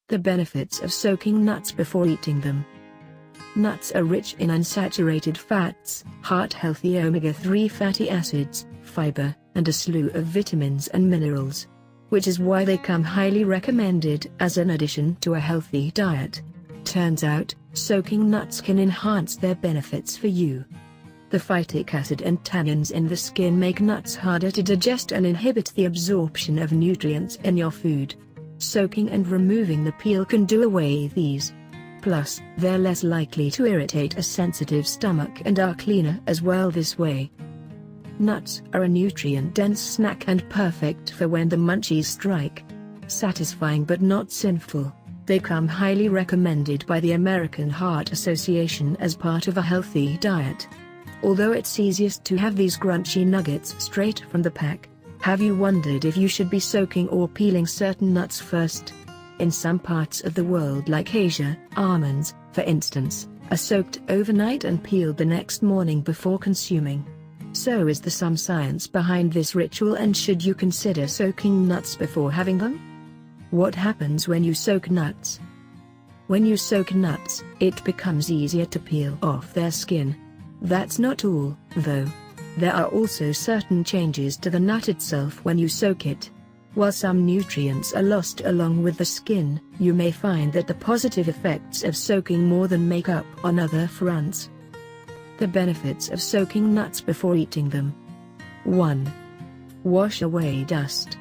The benefits of soaking nuts before eating them. Nuts are rich in unsaturated fats, heart-healthy omega-3 fatty acids, fiber, and a slew of vitamins and minerals, which is why they come highly recommended as an addition to a healthy diet. Turns out, soaking nuts can enhance their benefits for you. The phytic acid and tannins in the skin make nuts harder to digest and inhibit the absorption of nutrients in your food. Soaking and removing the peel can do away with these. Plus, they're less likely to irritate a sensitive stomach and are cleaner as well this way. Nuts are a nutrient-dense snack and perfect for when the munchies strike. Satisfying but not sinful, they come highly recommended by the American Heart Association as part of a healthy diet. Although it's easiest to have these crunchy nuggets straight from the pack, have you wondered if you should be soaking or peeling certain nuts first? In some parts of the world like Asia, almonds, for instance, are soaked overnight and peeled the next morning before consuming. So is there some science behind this ritual, and should you consider soaking nuts before having them? What happens when you soak nuts? When you soak nuts, it becomes easier to peel off their skin. That's not all, though. There are also certain changes to the nut itself when you soak it. While some nutrients are lost along with the skin, you may find that the positive effects of soaking more than make up on other fronts. The benefits of soaking nuts before eating them. 1. Wash away dust.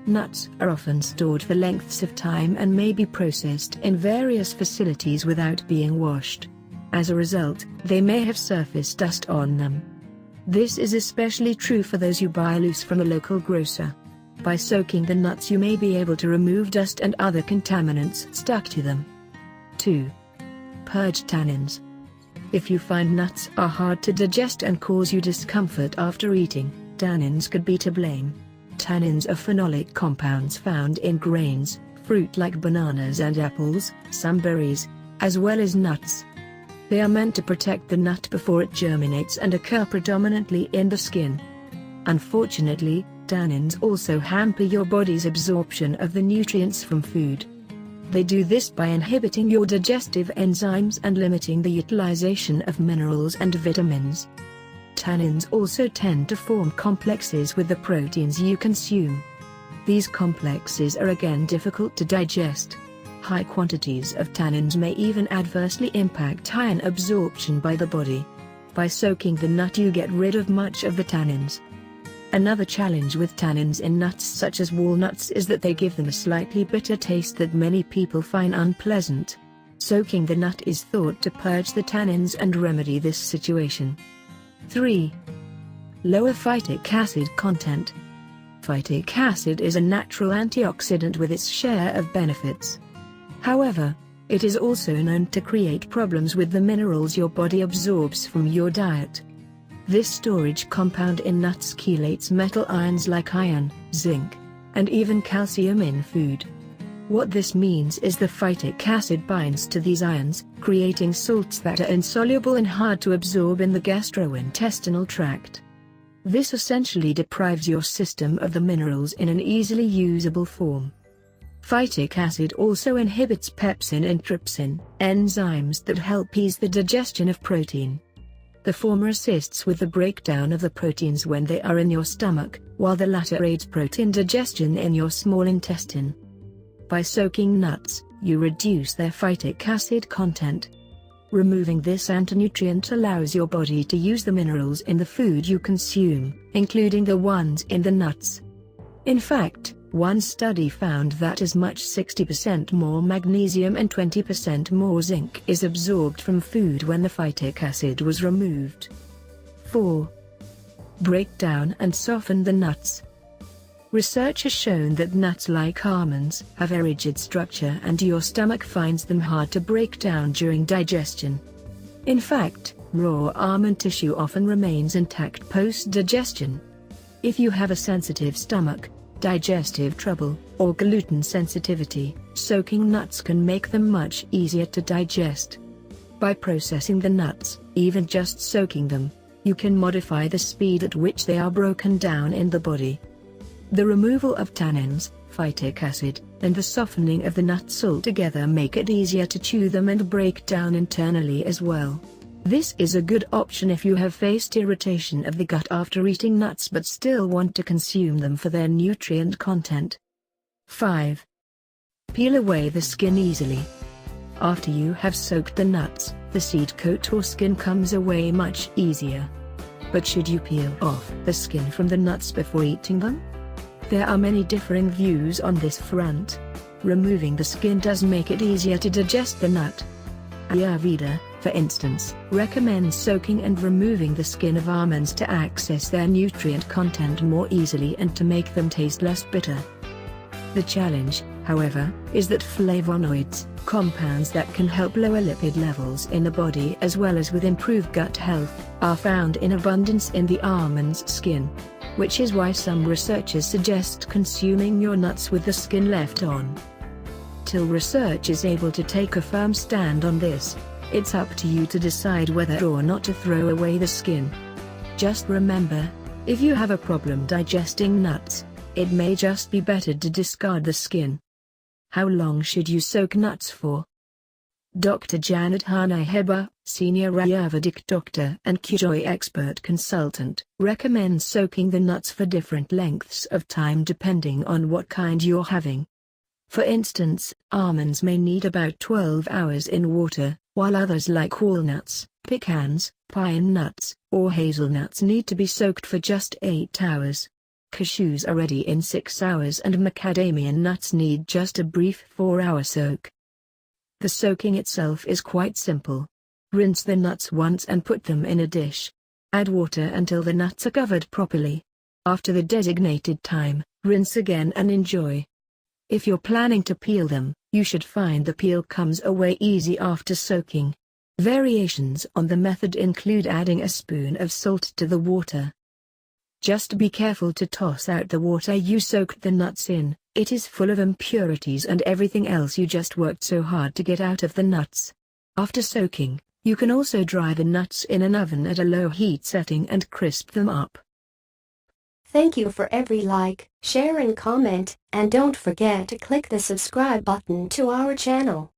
Nuts are often stored for lengths of time and may be processed in various facilities without being washed. As a result, they may have surface dust on them. This is especially true for those you buy loose from a local grocer. By soaking the nuts, you may be able to remove dust and other contaminants stuck to them. 2. Purge tannins. If you find nuts are hard to digest and cause you discomfort after eating, tannins could be to blame. Tannins are phenolic compounds found in grains, fruit like bananas and apples, some berries, as well as nuts. They are meant to protect the nut before it germinates and occur predominantly in the skin. Unfortunately, tannins also hamper your body's absorption of the nutrients from food. They do this by inhibiting your digestive enzymes and limiting the utilization of minerals and vitamins. Tannins also tend to form complexes with the proteins you consume. These complexes are again difficult to digest. High quantities of tannins may even adversely impact iron absorption by the body. By soaking the nut, you get rid of much of the tannins. Another challenge with tannins in nuts such as walnuts is that they give them a slightly bitter taste that many people find unpleasant. Soaking the nut is thought to purge the tannins and remedy this situation. 3. Lower phytic acid content. Phytic acid is a natural antioxidant with its share of benefits. However, it is also known to create problems with the minerals your body absorbs from your diet. This storage compound in nuts chelates metal ions like iron, zinc, and even calcium in food. What this means is the phytic acid binds to these ions, creating salts that are insoluble and hard to absorb in the gastrointestinal tract. This essentially deprives your system of the minerals in an easily usable form. Phytic acid also inhibits pepsin and trypsin, enzymes that help ease the digestion of protein. The former assists with the breakdown of the proteins when they are in your stomach, while the latter aids protein digestion in your small intestine. By soaking nuts, you reduce their phytic acid content. Removing this antinutrient allows your body to use the minerals in the food you consume, including the ones in the nuts. In fact, one study found that as much 60% more magnesium and 20% more zinc is absorbed from food when the phytic acid was removed. 4. Break down and soften the nuts. Research has shown that nuts like almonds have a rigid structure and your stomach finds them hard to break down during digestion. In fact, raw almond tissue often remains intact post-digestion. If you have a sensitive stomach, digestive trouble, or gluten sensitivity, soaking nuts can make them much easier to digest. By processing the nuts, even just soaking them, you can modify the speed at which they are broken down in the body. The removal of tannins, phytic acid, and the softening of the nuts altogether make it easier to chew them and break down internally as well. This is a good option if you have faced irritation of the gut after eating nuts but still want to consume them for their nutrient content. 5. Peel away the skin easily. After you have soaked the nuts, the seed coat or skin comes away much easier. But should you peel off the skin from the nuts before eating them? There are many differing views on this front. Removing the skin does make it easier to digest the nut. Ayurveda, for instance, recommends soaking and removing the skin of almonds to access their nutrient content more easily and to make them taste less bitter. The challenge, however, is that flavonoids, compounds that can help lower lipid levels in the body as well as with improved gut health, are found in abundance in the almond's skin. Which is why some researchers suggest consuming your nuts with the skin left on. Till research is able to take a firm stand on this, it's up to you to decide whether or not to throw away the skin. Just remember, if you have a problem digesting nuts, it may just be better to discard the skin. How long should you soak nuts for? Dr. Janet Hanna-Heber, Senior Ayurvedic Doctor and Kyojoy Expert Consultant, recommends soaking the nuts for different lengths of time depending on what kind you're having. For instance, almonds may need about 12 hours in water, while others like walnuts, pecans, pine nuts, or hazelnuts need to be soaked for just 8 hours. Cashews are ready in 6 hours and macadamia nuts need just a brief 4-hour soak. The soaking itself is quite simple. Rinse the nuts once and put them in a dish. Add water until the nuts are covered properly. After the designated time, rinse again and enjoy. If you're planning to peel them, you should find the peel comes away easy after soaking. Variations on the method include adding a spoon of salt to the water. Just be careful to toss out the water you soaked the nuts in. It is full of impurities and everything else you just worked so hard to get out of the nuts. After soaking, you can also dry the nuts in an oven at a low heat setting and crisp them up. Thank you for every like, share and comment, and don't forget to click the subscribe button to our channel.